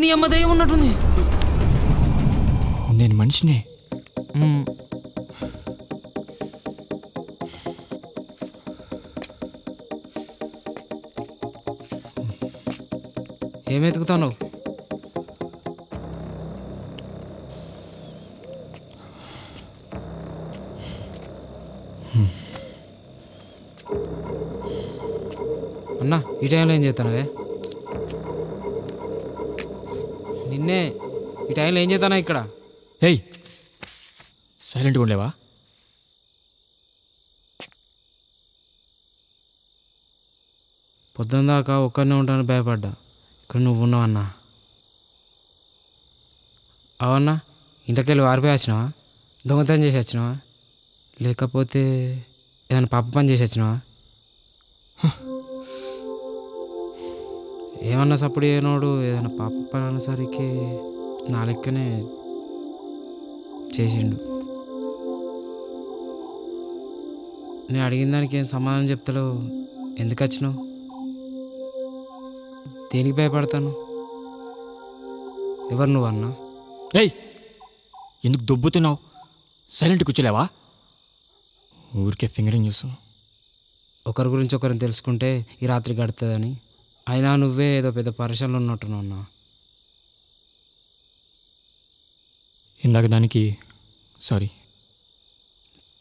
నీ అమ్మ దయ్యం ఉన్నట్టుంది. నేను మనిషినే. ఏం వెతుకుతావు? అన్నా ఈ టైంలో ఏం చేస్తానవే? నిన్నే ఈ టైంలో ఏం చేస్తానా ఇక్కడ? హేయ్, సైలెంట్గా ఉండలేవా? పొద్దున్న దాకా ఒక్కరినే ఉంటాను భయపడ్డా. ఇక్కడ నువ్వు ఉన్నావు అన్నా. అవన్నా ఇంటికెళ్ళి వారిపోయి వచ్చినావా? దొంగతనం చేసి వచ్చినావా? లేకపోతే ఏదైనా పాప పని చేసి వచ్చినావా? ఏమన్నా సప్పుడు ఏనోడు ఏదైనా పాప పని అనేసరికి నా లెక్కనే చేసిండు. నేను అడిగిన దానికి ఏం సమాధానం చెప్తాడో. ఎందుకు వచ్చినావు? దేనికి భయపడతాను? ఎవరు నువ్వు అన్నా? ఏయ్, ఎందుకు దొబ్బుతున్నావు? సైలెంట్ కూర్చోలేవా? ఊరికే ఫింగరింగ్ చూస్తున్నావు. ఒకరి గురించి ఒకరిని తెలుసుకుంటే ఈ రాత్రి గడుతుందని. అయినా నువ్వే ఏదో పెద్ద పరిశ్రమలో ఉన్నట్టున్నావు అన్నా. ఇందాక దానికి సారీ.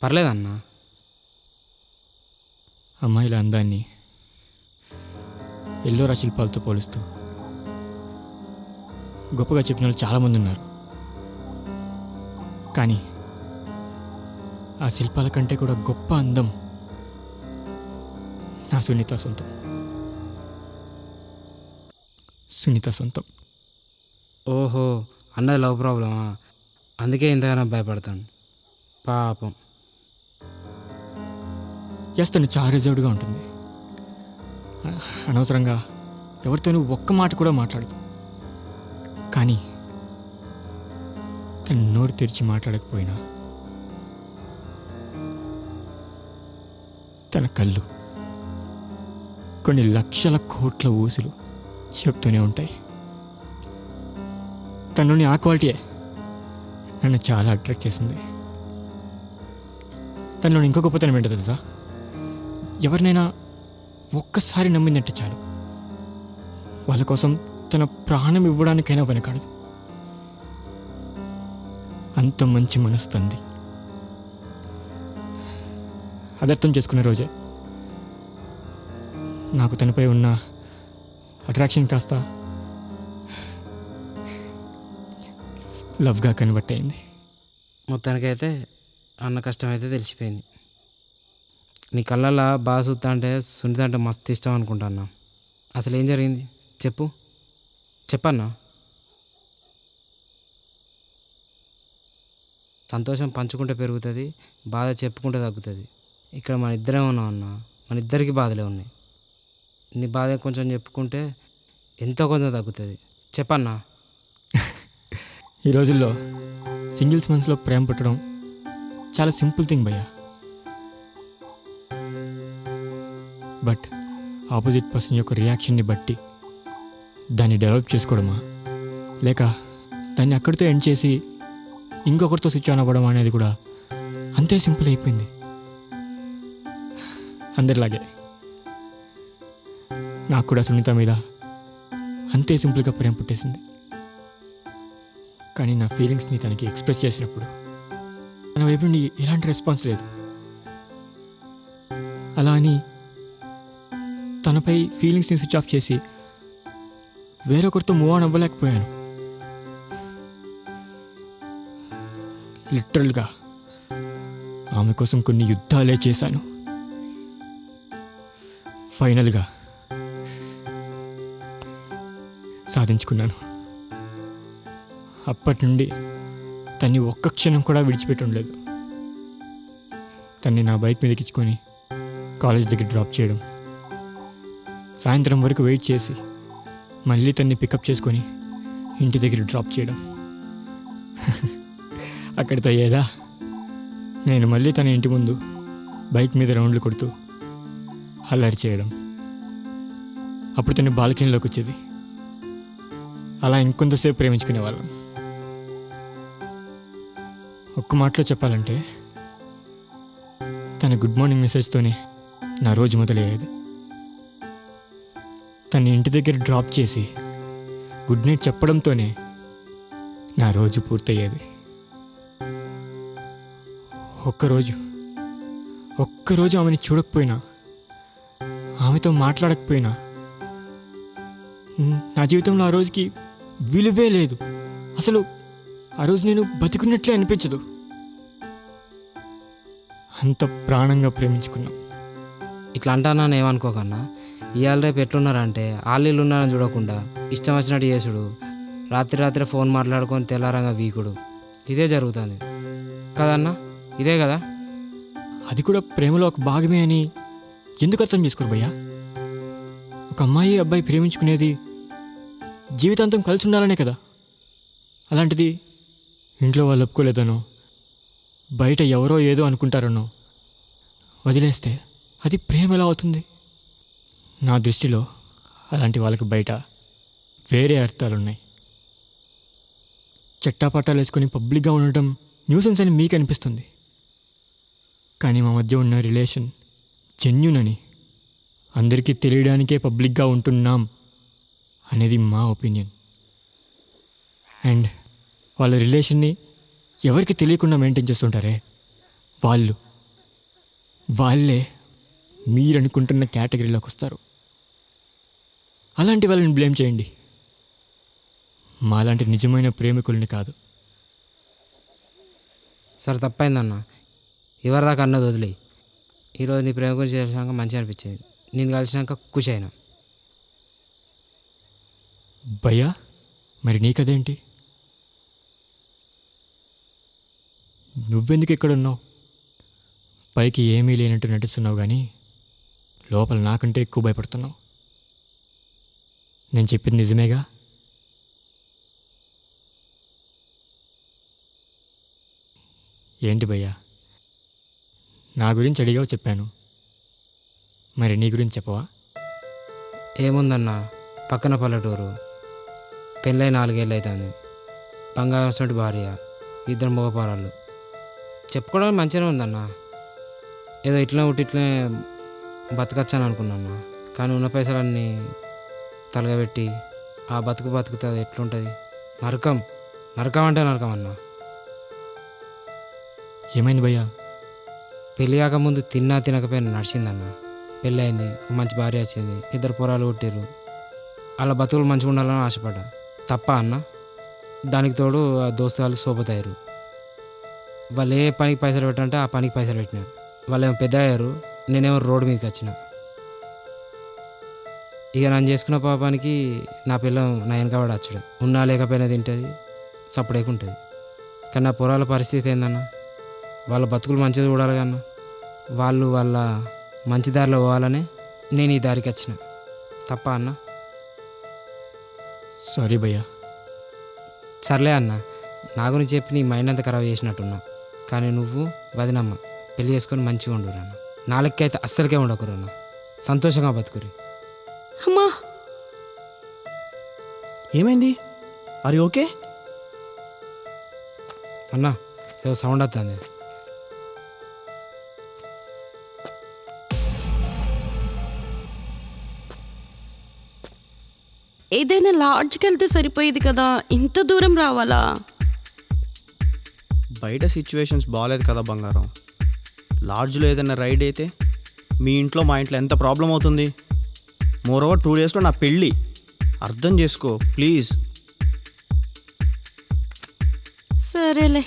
పర్లేదన్నా. అమ్మాయిల అందాన్ని ఎల్లోరా శిల్పాలతో పోలుస్తూ గొప్పగా చెప్పిన వాళ్ళు చాలామంది ఉన్నారు. కానీ ఆ శిల్పాల కంటే కూడా గొప్ప అందం నా సునీత సొంతం. సునీత సొంతం. ఓహో, అన్నది లవ్ ప్రాబ్లమా? అందుకే ఇంతగానో భయపడతాను. పాపం. ఎస్, తను చాలా రిజర్వ్డ్గా ఉంటుంది. అనవసరంగా ఎవరితోనూ ఒక్క మాట కూడా మాట్లాడదు. కానీ తను నోరు తెరిచి మాట్లాడకపోయినా తన కళ్ళు కొన్ని లక్షల కోట్ల ఊసులు చెప్తూనే ఉంటాయి. తనలోని ఆ క్వాలిటీయే నన్ను చాలా అట్రాక్ట్ చేసింది. తనలోని ఇంకో గొప్పతనం ఏంటో తెలుసా? ఎవరినైనా ఒక్కసారి నమ్మిందంటే చాలు, వాళ్ళ కోసం తన ప్రాణం ఇవ్వడానికైనా వెనకాడదు. అంత మంచి మనసు తంది. అది అర్థం చేసుకునే రోజే నాకు తనపై ఉన్న అట్రాక్షన్ కాస్త లవ్గా కన్వర్ట్ అయింది. మొత్తానికైతే అన్న కష్టం అయితే తెలిసిపోయింది. నీ కళ్ళల్లో బాగా చూస్తా అంటే సునీత అంటే మస్తు ఇష్టం అనుకుంటున్నా. అసలు ఏం జరిగింది చెప్పన్నా. సంతోషం పంచుకుంటే పెరుగుతుంది, బాధ చెప్పుకుంటే తగ్గుతుంది. ఇక్కడ మన ఇద్దరే ఉన్నాం అన్న, మన ఇద్దరికి బాధలే ఉన్నాయి. నీ బాధ కొంచెం చెప్పుకుంటే ఎంతో కొంచెం తగ్గుతుంది. చెప్పన్నా. ఈ రోజుల్లో సింగిల్స్ మనసులో ప్రేమ పుట్టడం చాలా సింపుల్ థింగ్ భయ్యా. బట్ ఆపోజిట్ పర్సన్ యొక్క రియాక్షన్ని బట్టి దాన్ని డెవలప్ చేసుకోవడమా, లేక దాన్ని అక్కడితో ఎండ్ చేసి ఇంకొకరితో స్విచ్ ఆన్ అవ్వడం అనేది కూడా అంతే సింపుల్ అయిపోయింది. అందరిలాగే నాకు కూడా సునీత మీద అంతే సింపుల్గా ప్రేమ పుట్టేసింది. కానీ నా ఫీలింగ్స్ని తనకి ఎక్స్ప్రెస్ చేసినప్పుడు తన వైపు నుండి ఎలాంటి రెస్పాన్స్ లేదు. అలా అని తనపై ఫీలింగ్స్ని స్విచ్ ఆఫ్ చేసి వేరొకరితో మూవ్ ఆన్ అవ్వలేకపోయాను. లిటరల్గా ఆమె కోసం కొన్ని యుద్ధాలే చేశాను. ఫైనల్గా సాధించుకున్నాను. అప్పటి నుండి తన్ని ఒక్క క్షణం కూడా విడిచిపెట్టి ఉండలేదు. తన్ని నా బైక్ మీద ఎక్కించుకొని కాలేజ్ దగ్గర డ్రాప్ చేయడం, సాయంత్రం వరకు వెయిట్ చేసి మళ్ళీ తన్ని పికప్ చేసుకొని ఇంటి దగ్గర డ్రాప్ చేయడం. అక్కడితో అయ్యేదా? నేను మళ్ళీ తన ఇంటి ముందు బైక్ మీద రౌండ్లు కొడుతూ అల్లరి చేయడం. అప్పుడు తను బాల్కనీలోకి వచ్చేది. అలా ఇంకొంతసేపు ప్రేమించుకునే వాళ్ళం. ఒక్క మాటలో చెప్పాలంటే తన గుడ్ మార్నింగ్ మెసేజ్తోనే నా రోజు మొదలయ్యేది. తన ఇంటి దగ్గర డ్రాప్ చేసి గుడ్ నైట్ చెప్పడంతోనే నా రోజు పూర్తయ్యేది. ఒక్కరోజు ఆమెని చూడకపోయినా, ఆమెతో మాట్లాడకపోయినా నా జీవితంలో ఆ రోజుకి విలువే లేదు. అసలు ఆ రోజు నేను బతికున్నట్లే అనిపించదు. అంత ప్రాణంగా ప్రేమించుకున్నాం. ఇట్లా అంటానా ఏమనుకోకన్నా. ఇవాళ రేపు ఎట్లున్నారంటే వాళ్ళు ఉన్నారని చూడకుండా ఇష్టం వచ్చినట్టు చేసుడు, రాత్రి ఫోన్ మాట్లాడుకొని తెల్లారంగా వీకుడు, ఇదే జరుగుతుంది కదన్నా? ఇదే కదా. అది కూడా ప్రేమలో ఒక భాగమే అని ఎందుకు అర్థం చేసుకోరు భయ్యా? ఒక అమ్మాయి అబ్బాయి ప్రేమించుకునేది జీవితాంతం కలిసి ఉండాలనే కదా. అలాంటిది ఇంట్లో వాళ్ళు ఒప్పుకోలేదనో, బయట ఎవరో ఏదో అనుకుంటారనో వదిలేస్తే అది ప్రేమ ఎలా అవుతుంది? నా దృష్టిలో అలాంటి వాళ్ళకి బయట వేరే అర్థాలున్నాయి. చట్టాపట్టాలు వేసుకొని పబ్లిక్గా ఉండటం న్యూసెన్స్ అని మీకు అనిపిస్తుంది, కానీ మా మధ్య ఉన్న రిలేషన్ జెన్యూన్ అని, అందరికీ తెలియడానికే పబ్లిక్గా ఉంటున్నాం అనేది మా ఒపీనియన్. అండ్ వాళ్ళ రిలేషన్ని ఎవరికి తెలియకుండా మెయింటైన్ చేస్తుంటారే వాళ్ళే మీరు అనుకుంటున్న కేటగిరీలోకి వస్తారు. అలాంటి వాళ్ళని బ్లేమ్ చేయండి, మాలాంటి నిజమైన ప్రేమికుల్ని కాదు. సరే తప్పైందన్న, ఎవరిదాకా అన్నది వదిలే. ఈరోజు నీ ప్రేమ గురించి తెలిసినాక మంచిగా అనిపించింది. నేను కలిసినాక ఖుషి అయినా. భయ్యా మరి నీకదేంటి? నువ్వెందుకు ఇక్కడ ఉన్నావు? పైకి ఏమీ లేనట్టు నటిస్తున్నావు, కానీ లోపల నాకంటే ఎక్కువ భయపడుతున్నావు. నేను చెప్పింది నిజమేగా? ఏంటి భయ్యా, నా గురించి అడిగావు, చెప్పాను. మరి నీ గురించి చెప్పవా? ఏముందన్న, పక్కన పల్లెటూరు, పెళ్ళై 4 ఏళ్ళు అవుతుంది, బంగారం భార్య, 2 మగపోరాళ్ళు. చెప్పుకోవడానికి మంచిగానే ఉందన్న. ఏదో ఇట్లనే బతకచ్చాను అనుకున్నా, కానీ ఉన్న పైసలన్నీ తలగబెట్టి ఆ బతుకుతుంది ఎట్లుంటుంది? నరకం అంటే నరకం అన్న. ఏమైంది భయ్యా? పెళ్ళి కాకముందు తినకపోయినా నడిచిందన్న. పెళ్ళి అయింది, మంచి భార్య వచ్చింది, 2 పొరాలు కొట్టిర్రు. అలా బతుకులు మంచిగా ఉండాలని ఆశపడ్డా. తప్ప అన్న? దానికి తోడు ఆ దోస్తులు సోపతయ్యారు. వాళ్ళు ఏ పనికి పైసలు పెట్టంటే ఆ పనికి పైసలు పెట్టినా. వాళ్ళు ఏమో పెద్ద అయ్యారు, నేనేమో రోడ్డు మీదకి వచ్చిన. ఇక నన్ను చేసుకున్న పాపానికి నా పిల్లం నా వెనకబడి వచ్చాడు. ఉన్నా లేకపోయినా తింటుంది, సప్పుడేకుంటుంది. కానీ నా పొరాల పరిస్థితి ఏందన్న? వాళ్ళ బతుకులు మంచిగా చూడాలి కన్నా. వాళ్ళు వాళ్ళ మంచి దారిలో పోవాలనే నేను ఈ దారికి వచ్చిన. తప్ప అన్న? సారీ భయ్యా. సర్లే అన్న, నా గురించి చెప్పి నీ మైండ్ అంతా ఖరాబ్ చేసినట్టున్నా. కానీ నువ్వు వదినమ్మ పెళ్ళి చేసుకొని మంచిగా ఉండురన్న. నా లెక్క అయితే అస్సలకే ఉండకురన్న. సంతోషంగా బతుకురి. అమ్మా ఏమైంది? Are you okay? అన్న ఏదో సౌండ్ వస్తుంది. ఏదైనా లాడ్జ్కి వెళ్తే సరిపోయేది కదా, ఇంత దూరం రావాలా? బయట సిచ్యువేషన్స్ బాగాలేదు కదా బంగారం. లాడ్జ్లో ఏదైనా రైడ్ అయితే మీ ఇంట్లో మా ఇంట్లో ఎంత ప్రాబ్లం అవుతుంది. మోరోవర్ 2 డేస్లో నా పెళ్ళి. అర్థం చేసుకో ప్లీజ్. సరేలే.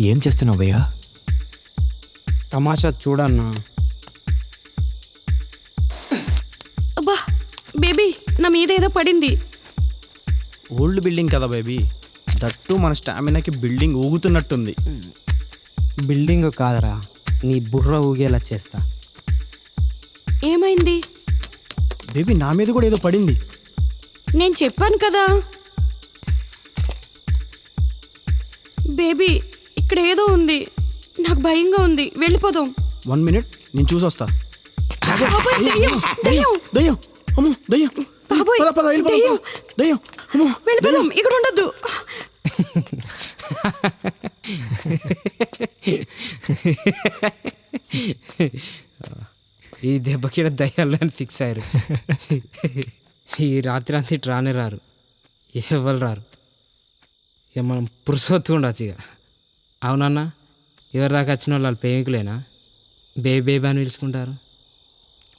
ఏం చేస్తున్నావు భయ్యా? తమాషా చూడన్నా. అబ్బా బేబీ నా మీద ఏదో పడింది. ఓల్డ్ బిల్డింగ్ కదా బేబీ, దట్టు మన స్టామినాకి బిల్డింగ్ ఊగుతున్నట్టుంది. బిల్డింగ్ కాదరా, నీ బుర్ర ఊగేలా చేస్తా. ఏమైంది? బేబీ నా మీద కూడా ఏదో పడింది. నేను చెప్పాను కదా బేబీ, ఇక్కడ ఏదో ఉంది, నాకు భయంగా ఉంది, వెళ్ళిపోదాం. 1 minute, నేను చూసొస్తా. బాబోయ్, దెయ్యం, దెయ్యం, దయ్యం, అమ్మో దయ్యం, బాబోయ్, పద పద వెళ్ళిపోదాం. దెయ్యం. దయ్యం, అమ్మో వెళ్ళిపోదాం, ఇక్కడ ఉండద్దు. ఈ దెబ్బకి దయ్యాలని ఫిక్స్ అయ్యారు. ఈ రాత్రి అంతా ఇటు రానే రారు, ఎవరు రారు. ఇక మనం పురుషొత్తు ఉండొచ్చు ఇక. అవునన్నా, ఎవరి దాకా వచ్చిన వాళ్ళు ప్రేమికులేనా? బేబీ బేబీ అని పిలుచుకుంటారు.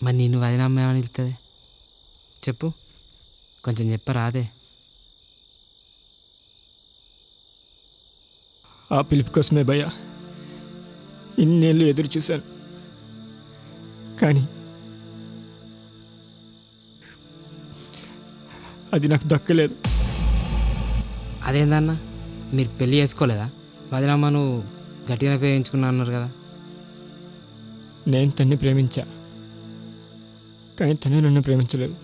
మరి నిన్ను వదిన అమ్మాయి అని పిలుస్తుంది చెప్పు, కొంచెం చెప్పరా అదే. ఆ పిలుపు కోసమే భయ్య ఇన్నేళ్ళు ఎదురు చూశాను, కానీ అది నాకు దక్కలేదు. అదేందన్నా, మీరు పెళ్ళి చేసుకోలేదా? వదినమ్మ నువ్వు గట్టిగా ప్రేమించుకున్నా అన్నారు కదా. నేను తన్ని ప్రేమించా, కానీ తనే నన్ను ప్రేమించలేదు.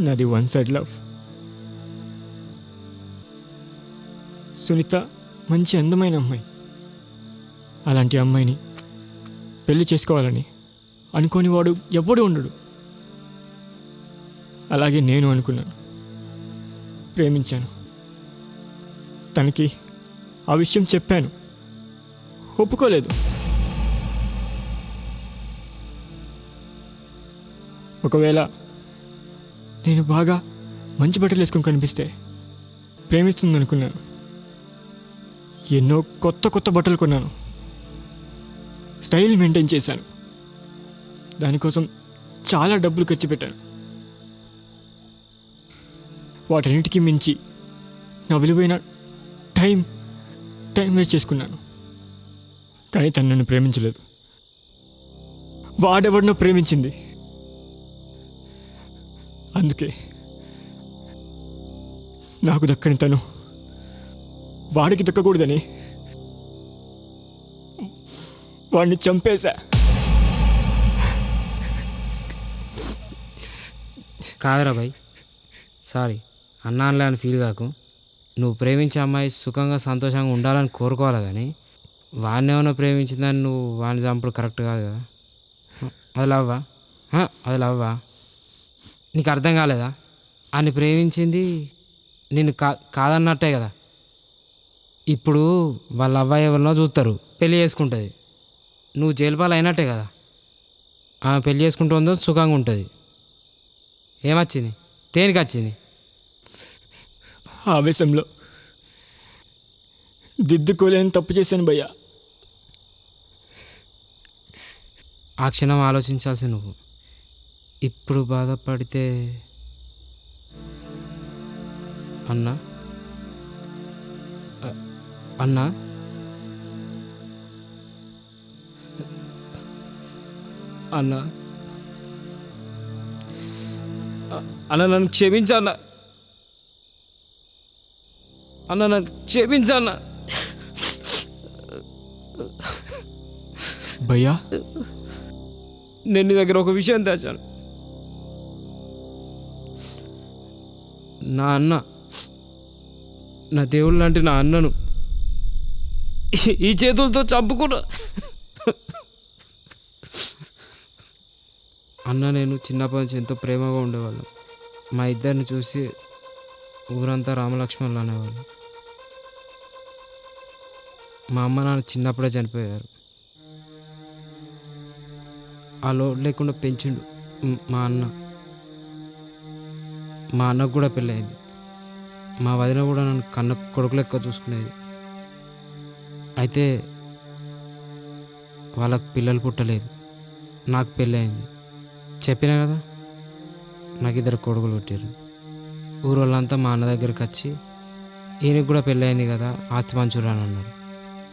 నాది వన్ సైడ్ లవ్. సునీత మంచి అందమైన అమ్మాయి. అలాంటి అమ్మాయిని పెళ్లి చేసుకోవాలని అనుకోని వాడు ఎవ్వడు ఉండడు. అలాగే నేను అనుకున్నాను, ప్రేమించాను. తనకి ఆ విషయం చెప్పాను, ఒప్పుకోలేదు. ఒకవేళ నేను బాగా మంచి బట్టలు వేసుకొని కనిపిస్తే ప్రేమిస్తుంది అనుకున్నాను. ఎన్నో కొత్త కొత్త బట్టలు కొన్నాను, స్టైల్ మెయింటైన్ చేశాను, దానికోసం చాలా డబ్బులు ఖర్చు పెట్టాను. వాటన్నిటికీ మించి నా విలువైన టైం వేస్ట్ చేసుకున్నాను. కానీ తను నన్ను ప్రేమించలేదు, వాడెవడినో ప్రేమించింది. అందుకే నాకు దక్కని తను వాడికి దక్కకూడదని వాడిని చంపేశా. కాదురా భయ్, సారీ, అన్నానులే అని ఫీల్ కాకు. నువ్వు ప్రేమించే అమ్మాయి సుఖంగా సంతోషంగా ఉండాలని కోరుకోవాలి, కానీ వాడిని ఏమైనా ప్రేమించిందని నువ్వు వాడిని చంపుడు కరెక్ట్ కాదు కదా. అది లవ్వా? అది లవ్వా? నీకు అర్థం కాలేదా? అని ప్రేమించింది నిన్ను కాదన్నట్టే కదా. ఇప్పుడు వాళ్ళ అవ్వ ఎవరినో చూస్తారు, పెళ్ళి చేసుకుంటుంది. నువ్వు జైలుపాలు అయినట్టే కదా. ఆమె పెళ్ళి చేసుకుంటుందో సుఖంగా ఉంటుంది. ఏమొచ్చింది? దేనికి వచ్చింది? ఆవేశంలో దిద్దుకోలేని తప్పు చేశాను భయ్యా. ఆ క్షణం ఆలోచించాల్సి నువ్వు. ఇప్పుడు బాధపడితే అన్నా అన్నా అన్నా అన్న నన్ను క్షమించన్నా, అన్న నన్ను క్షమించన్నా. భయ్యా, నేను నీ దగ్గర ఒక విషయం తెచ్చాను. నా అన్న, నా దేవుళ్ళు లాంటి నా అన్నను ఈ చేతులతో చంపుకున్నా. అన్న నేను చిన్నప్పటి నుంచి ఎంతో ప్రేమగా ఉండేవాళ్ళం. మా ఇద్దరిని చూసి ఊరంతా రామలక్ష్మణులు అనేవాళ్ళు. మా అమ్మ నాన్న చిన్నప్పుడే చనిపోయారు. ఆ లోటు లేకుండా పెంచిండు మా అన్న. మా అన్నకు కూడా పెళ్ళయింది. మా వదిన కూడా నన్ను కన్న కొడుకు లెక్క చూసుకునేది. అయితే వాళ్ళకు పిల్లలు పుట్టలేదు, నాకు పెళ్ళి అయింది. చెప్పినా కదా, నాకు 2 కొడుకులు పుట్టారు. ఊరోళ్ళంతా మా అన్న దగ్గరికి వచ్చి ఈయనకి కూడా పెళ్ళి అయింది కదా, ఆస్తి మంచోడు అని అన్నారు.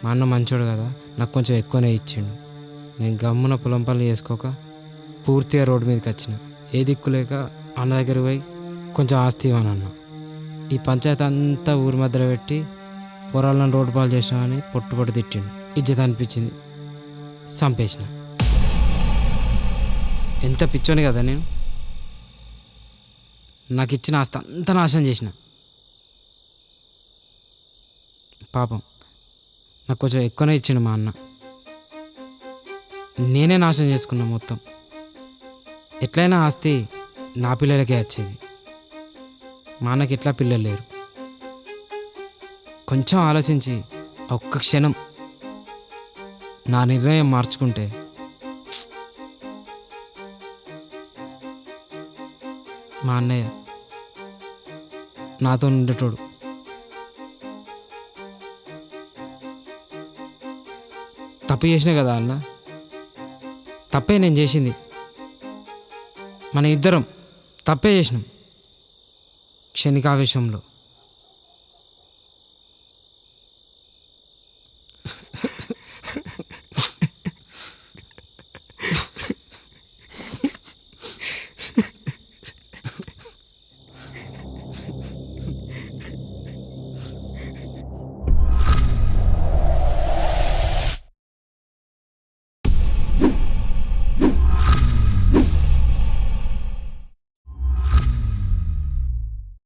మా అన్న మంచోడు కదా, నాకు కొంచెం ఎక్కువనే ఇచ్చిండు. నేను గమ్మున పొలం పనులు చేసుకోక పూర్తిగా రోడ్డు మీదకి వచ్చిన. ఏ దిక్కు లేక అన్న దగ్గర పోయి కొంచెం ఆస్తి ఇవ్వను అన్న. ఈ పంచాయతీ అంతా ఊరి మధ్యలో పెట్టి పొరాలను రోడ్డు పాలు చేసినామని పొట్టు తిట్టిండు. ఇజ్జత అనిపించింది, చంపేసిన. ఎంత పిచ్చోని కదా నేను. నాకు ఇచ్చిన ఆస్తి అంతా నాశనం చేసిన. పాపం నాకు కొంచెం ఎక్కువనే ఇచ్చిండు మా అన్న. నేనే నాశనం చేసుకున్నా మొత్తం. ఎట్లయినా ఆస్తి నా పిల్లలకే వచ్చేది. మా అన్నకి ఎట్లా పిల్లలు లేరు. కొంచెం ఆలోచించి ఒక్క క్షణం నా నిర్ణయం మార్చుకుంటే మా అన్నయ్య నాతో ఉండేటోడు. తప్పు చేసినా కదా అన్న, తప్పే నేను చేసింది. మన ఇద్దరం తప్పే చేసినాం క్షణికావేశంలో.